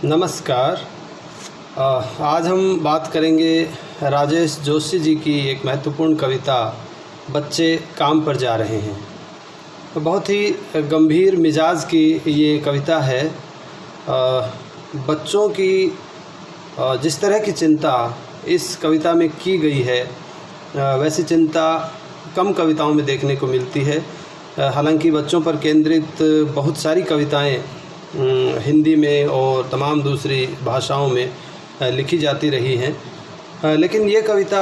नमस्कार। आज हम बात करेंगे राजेश जोशी जी की एक महत्वपूर्ण कविता बच्चे काम पर जा रहे हैं। बहुत ही गंभीर मिजाज की ये कविता है। बच्चों की जिस तरह की चिंता इस कविता में की गई है वैसी चिंता कम कविताओं में देखने को मिलती है। हालांकि बच्चों पर केंद्रित बहुत सारी कविताएं हिंदी में और तमाम दूसरी भाषाओं में लिखी जाती रही हैं, लेकिन ये कविता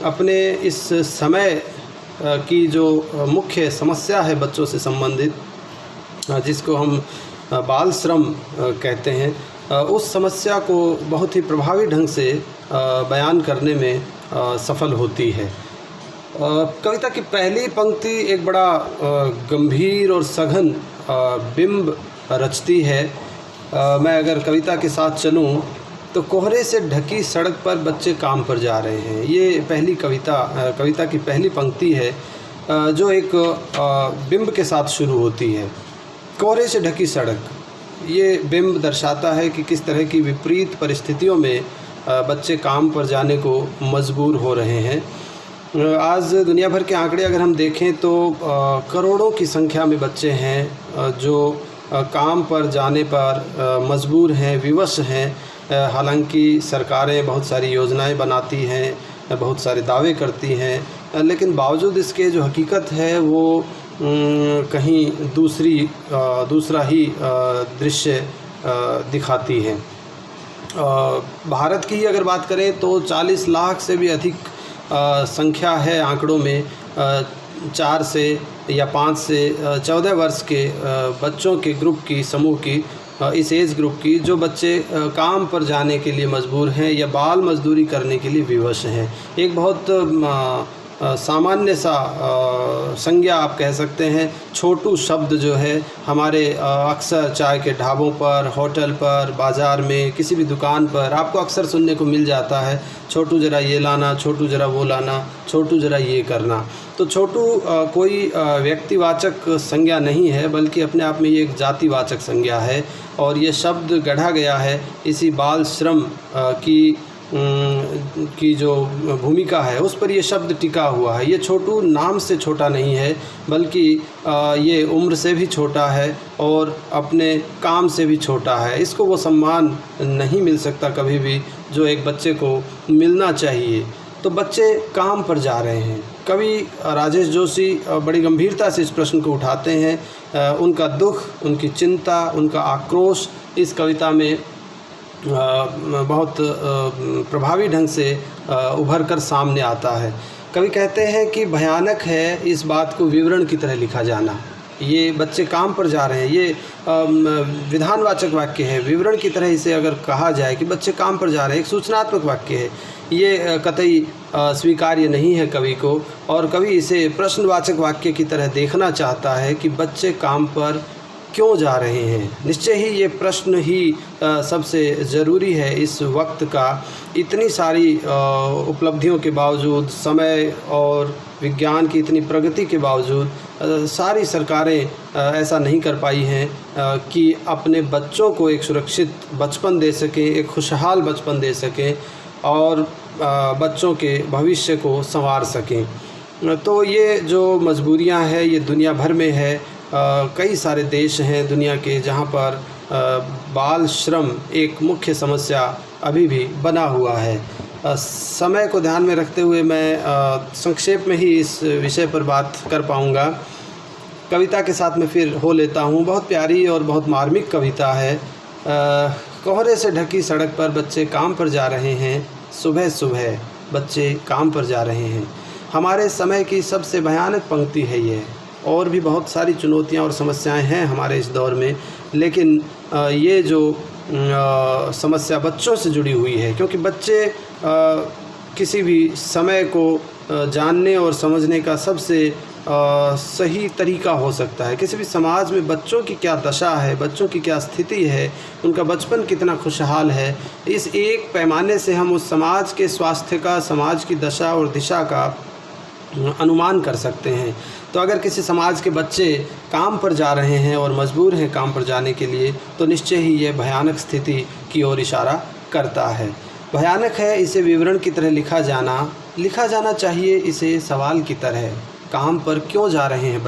अपने इस समय की जो मुख्य समस्या है बच्चों से संबंधित, जिसको हम बाल श्रम कहते हैं, उस समस्या को बहुत ही प्रभावी ढंग से बयान करने में सफल होती है। कविता की पहली पंक्ति एक बड़ा गंभीर और सघन बिंब रचती है। मैं अगर कविता के साथ चलूं तो कोहरे से ढकी सड़क पर बच्चे काम पर जा रहे हैं। ये पहली कविता की पहली पंक्ति है जो एक बिंब के साथ शुरू होती है। कोहरे से ढकी सड़क, ये बिंब दर्शाता है कि किस तरह की विपरीत परिस्थितियों में बच्चे काम पर जाने को मजबूर हो रहे हैं। आज दुनिया भर के आंकड़े अगर हम देखें तो करोड़ों की संख्या में बच्चे हैं जो काम पर जाने पर मजबूर हैं, विवश हैं। हालांकि सरकारें बहुत सारी योजनाएं बनाती हैं, बहुत सारे दावे करती हैं, लेकिन बावजूद इसके जो हकीकत है वो कहीं दूसरा ही दृश्य दिखाती है। भारत की अगर बात करें तो 40 लाख से भी अधिक संख्या है आंकड़ों में 4 से या 5 से 14 वर्ष के बच्चों के ग्रुप की, समूह की, इस एज ग्रुप की, जो बच्चे काम पर जाने के लिए मजबूर हैं या बाल मजदूरी करने के लिए विवश हैं। एक बहुत सामान्य सा संज्ञा आप कह सकते हैं। छोटू शब्द जो है हमारे अक्सर चाय के ढाबों पर, होटल पर, बाज़ार में, किसी भी दुकान पर आपको अक्सर सुनने को मिल जाता है, छोटू ज़रा ये लाना, छोटू ज़रा वो लाना, छोटू ज़रा ये करना। तो छोटू कोई व्यक्तिवाचक संज्ञा नहीं है, बल्कि अपने आप में ये एक जातिवाचक संज्ञा है और ये शब्द गढ़ा गया है इसी बाल श्रम की जो भूमिका है उस पर ये शब्द टिका हुआ है। ये छोटू नाम से छोटा नहीं है, बल्कि ये उम्र से भी छोटा है और अपने काम से भी छोटा है। इसको वो सम्मान नहीं मिल सकता कभी भी जो एक बच्चे को मिलना चाहिए। तो बच्चे काम पर जा रहे हैं। कवि राजेश जोशी बड़ी गंभीरता से इस प्रश्न को उठाते हैं। उनका दुख, उनकी चिंता, उनका आक्रोश इस कविता में बहुत प्रभावी ढंग से उभर कर सामने आता है। कवि कहते हैं कि भयानक है इस बात को विवरण की तरह लिखा जाना। ये बच्चे काम पर जा रहे हैं, ये विधानवाचक वाक्य है। विवरण की तरह इसे अगर कहा जाए कि बच्चे काम पर जा रहे हैं, एक सूचनात्मक वाक्य है, ये कतई स्वीकार्य नहीं है कवि को। और कवि इसे प्रश्नवाचक वाक्य की तरह देखना चाहता है कि बच्चे काम पर क्यों जा रहे हैं। निश्चय ही ये प्रश्न ही सबसे ज़रूरी है इस वक्त का। इतनी सारी उपलब्धियों के बावजूद, समय और विज्ञान की इतनी प्रगति के बावजूद सारी सरकारें ऐसा नहीं कर पाई हैं कि अपने बच्चों को एक सुरक्षित बचपन दे सकें, एक खुशहाल बचपन दे सकें और बच्चों के भविष्य को संवार सकें। तो ये जो मजबूरियां हैं ये दुनिया भर में है। कई सारे देश हैं दुनिया के जहाँ पर बाल श्रम एक मुख्य समस्या अभी भी बना हुआ है। समय को ध्यान में रखते हुए मैं संक्षेप में ही इस विषय पर बात कर पाऊँगा। कविता के साथ मैं फिर हो लेता हूँ। बहुत प्यारी और बहुत मार्मिक कविता है। कोहरे से ढकी सड़क पर बच्चे काम पर जा रहे हैं, सुबह सुबह बच्चे काम पर जा रहे हैं। हमारे समय की सबसे भयानक पंक्ति है ये। और भी बहुत सारी चुनौतियां और समस्याएं हैं हमारे इस दौर में, लेकिन ये जो समस्या बच्चों से जुड़ी हुई है, क्योंकि बच्चे किसी भी समय को जानने और समझने का सबसे सही तरीका हो सकता है। किसी भी समाज में बच्चों की क्या दशा है, बच्चों की क्या स्थिति है, उनका बचपन कितना खुशहाल है, इस एक पैमाने से हम उस समाज के स्वास्थ्य का, समाज की दशा और दिशा का अनुमान कर सकते हैं। तो अगर किसी समाज के बच्चे काम पर जा रहे हैं और मजबूर हैं काम पर जाने के लिए, तो निश्चय ही ये भयानक स्थिति की ओर इशारा करता है। भयानक है इसे विवरण की तरह लिखा जाना चाहिए इसे सवाल की तरह। काम पर क्यों जा रहे हैं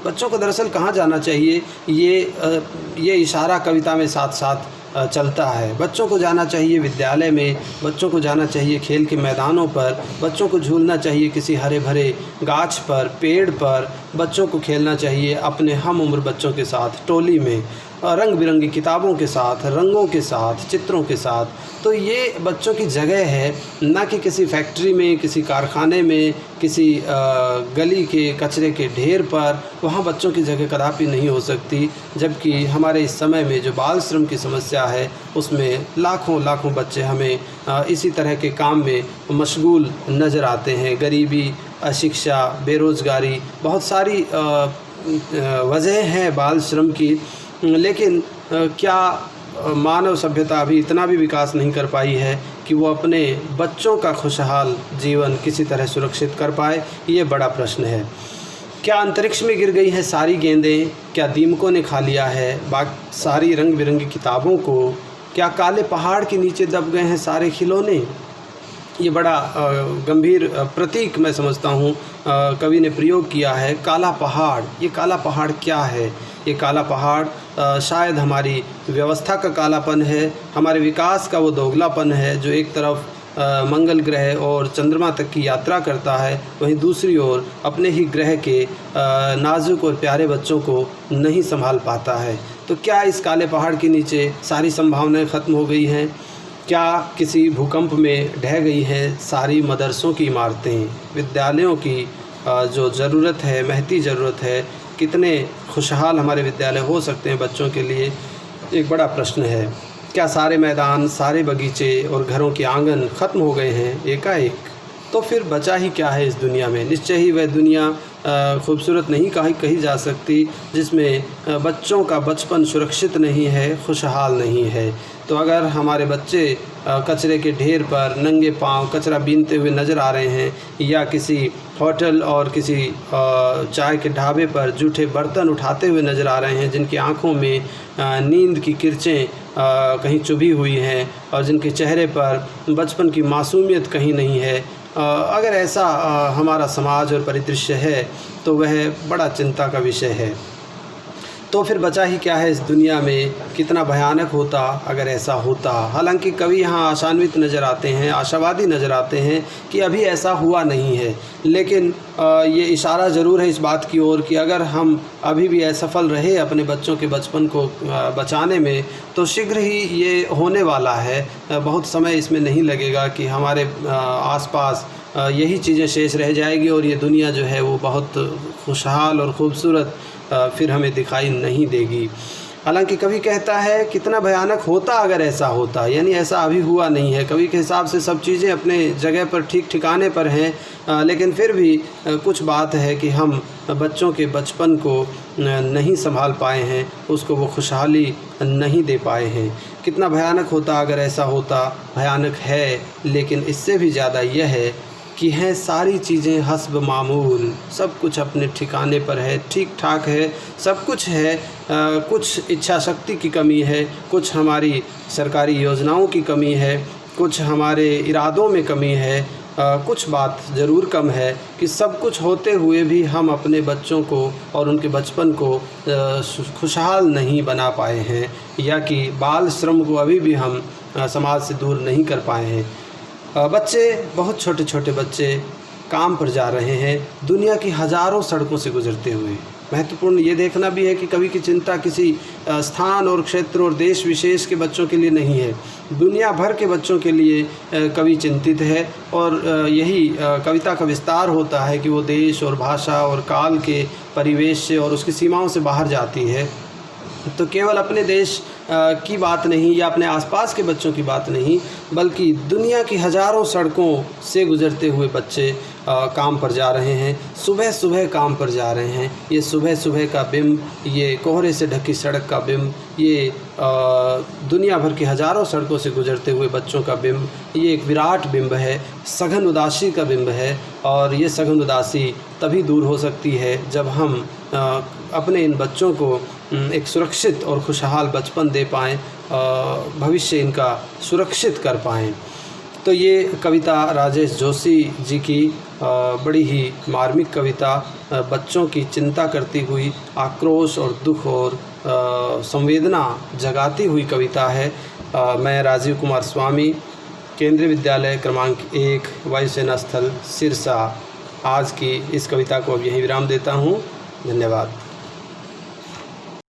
बच्चों को दरअसल कहाँ जाना चाहिए, ये इशारा कविता में साथ साथ चलता है। बच्चों को जाना चाहिए विद्यालय में, बच्चों को जाना चाहिए खेल के मैदानों पर, बच्चों को झूलना चाहिए किसी हरे भरे गाछ पर, पेड़ पर, बच्चों को खेलना चाहिए अपने हम उम्र बच्चों के साथ टोली में, रंग बिरंगी किताबों के साथ, रंगों के साथ, चित्रों के साथ। तो ये बच्चों की जगह है, ना कि किसी फैक्ट्री में, किसी कारखाने में, किसी गली के कचरे के ढेर पर। वहाँ बच्चों की जगह कदापि नहीं हो सकती। जबकि हमारे इस समय में जो बाल श्रम की समस्या है, उसमें लाखों बच्चे हमें इसी तरह के काम में मशगूल नज़र आते हैं। गरीबी, अशिक्षा, बेरोज़गारी, बहुत सारी वजह हैं बाल श्रम की। लेकिन क्या मानव सभ्यता अभी इतना भी विकास नहीं कर पाई है कि वो अपने बच्चों का खुशहाल जीवन किसी तरह सुरक्षित कर पाए? ये बड़ा प्रश्न है। क्या अंतरिक्ष में गिर गई हैं सारी गेंदें? क्या दीमकों ने खा लिया है सारी रंग बिरंगी किताबों को? क्या काले पहाड़ के नीचे दब गए हैं सारे खिलौने? ये बड़ा गंभीर प्रतीक मैं समझता हूँ कवि ने प्रयोग किया है, काला पहाड़। ये काला पहाड़ क्या है? ये काला पहाड़ शायद हमारी व्यवस्था का कालापन है, हमारे विकास का वो दोगलापन है जो एक तरफ मंगल ग्रह और चंद्रमा तक की यात्रा करता है, वहीं दूसरी ओर अपने ही ग्रह के नाजुक और प्यारे बच्चों को नहीं संभाल पाता है। तो क्या इस काले पहाड़ के नीचे सारी संभावनाएं ख़त्म हो गई हैं? क्या किसी भूकंप में ढह गई हैं सारी मदरसों की इमारतें? विद्यालयों की जो ज़रूरत है, महती ज़रूरत है, कितने खुशहाल हमारे विद्यालय हो सकते हैं बच्चों के लिए, एक बड़ा प्रश्न है। क्या सारे मैदान, सारे बगीचे और घरों के आंगन ख़त्म हो गए हैं एकाएक? तो फिर बचा ही क्या है इस दुनिया में? निश्चय ही वह दुनिया खूबसूरत नहीं कही जा सकती जिसमें बच्चों का बचपन सुरक्षित नहीं है, खुशहाल नहीं है। तो अगर हमारे बच्चे कचरे के ढेर पर नंगे पांव कचरा बीनते हुए नज़र आ रहे हैं, या किसी होटल और किसी चाय के ढाबे पर जूठे बर्तन उठाते हुए नज़र आ रहे हैं, जिनकी आँखों में नींद की किरचें कहीं चुभी हुई हैं और जिनके चेहरे पर बचपन की मासूमियत कहीं नहीं है, अगर ऐसा हमारा समाज और परिदृश्य है तो वह बड़ा चिंता का विषय है। तो फिर बचा ही क्या है इस दुनिया में? कितना भयानक होता अगर ऐसा होता। हालांकि कवि यहाँ आशान्वित नज़र आते हैं, आशावादी नज़र आते हैं कि अभी ऐसा हुआ नहीं है, लेकिन ये इशारा ज़रूर है इस बात की ओर कि अगर हम अभी भी असफल रहे अपने बच्चों के बचपन को बचाने में, तो शीघ्र ही ये होने वाला है। बहुत समय इसमें नहीं लगेगा कि हमारे आसपास यही चीज़ें शेष रह जाएगी और ये दुनिया जो है वो बहुत खुशहाल और ख़ूबसूरत फिर हमें दिखाई नहीं देगी। हालांकि कवि कहता है कितना भयानक होता अगर ऐसा होता, यानी ऐसा अभी हुआ नहीं है। कवि के हिसाब से सब चीज़ें अपने जगह पर ठीक ठिकाने पर हैं, लेकिन फिर भी कुछ बात है कि हम बच्चों के बचपन को नहीं संभाल पाए हैं, उसको वो खुशहाली नहीं दे पाए हैं। कितना भयानक होता अगर ऐसा होता। भयानक है, लेकिन इससे भी ज़्यादा यह है कि हैं सारी चीज़ें हस्ब मामूल, सब कुछ अपने ठिकाने पर है, ठीक ठाक है, सब कुछ है। कुछ इच्छा शक्ति की कमी है, कुछ हमारी सरकारी योजनाओं की कमी है, कुछ हमारे इरादों में कमी है। कुछ बात ज़रूर कम है कि सब कुछ होते हुए भी हम अपने बच्चों को और उनके बचपन को खुशहाल नहीं बना पाए हैं, या कि बाल श्रम को अभी भी हम समाज से दूर नहीं कर पाए हैं। बच्चे, बहुत छोटे छोटे बच्चे काम पर जा रहे हैं दुनिया की हज़ारों सड़कों से गुजरते हुए। महत्वपूर्ण ये देखना भी है कि कवि की चिंता किसी स्थान और क्षेत्र और देश विशेष के बच्चों के लिए नहीं है, दुनिया भर के बच्चों के लिए कवि चिंतित है। और यही कविता का विस्तार होता है कि वो देश और भाषा और काल के परिवेश से और उसकी सीमाओं से बाहर जाती है। तो केवल अपने देश की बात नहीं या अपने आसपास के बच्चों की बात नहीं, बल्कि दुनिया की हज़ारों सड़कों से गुज़रते हुए बच्चे काम पर जा रहे हैं, सुबह सुबह काम पर जा रहे हैं। ये सुबह सुबह का बिंब, ये कोहरे से ढकी सड़क का बिंब, ये दुनिया भर की हज़ारों सड़कों से गुज़रते हुए बच्चों का बिंब, ये एक विराट बिंब है, सघन उदासी का बिंब है। और ये सघन उदासी तभी दूर हो सकती है जब हम अपने इन बच्चों को एक सुरक्षित और खुशहाल बचपन दे पाएँ, भविष्य इनका सुरक्षित कर पाएँ। तो ये कविता राजेश जोशी जी की बड़ी ही मार्मिक कविता, बच्चों की चिंता करती हुई, आक्रोश और दुख और संवेदना जगाती हुई कविता है। मैं राजीव कुमार स्वामी, केंद्रीय विद्यालय क्रमांक 1, वायुसेना स्थल सिरसा, आज की इस कविता को अब यहीं विराम देता हूँ। धन्यवाद।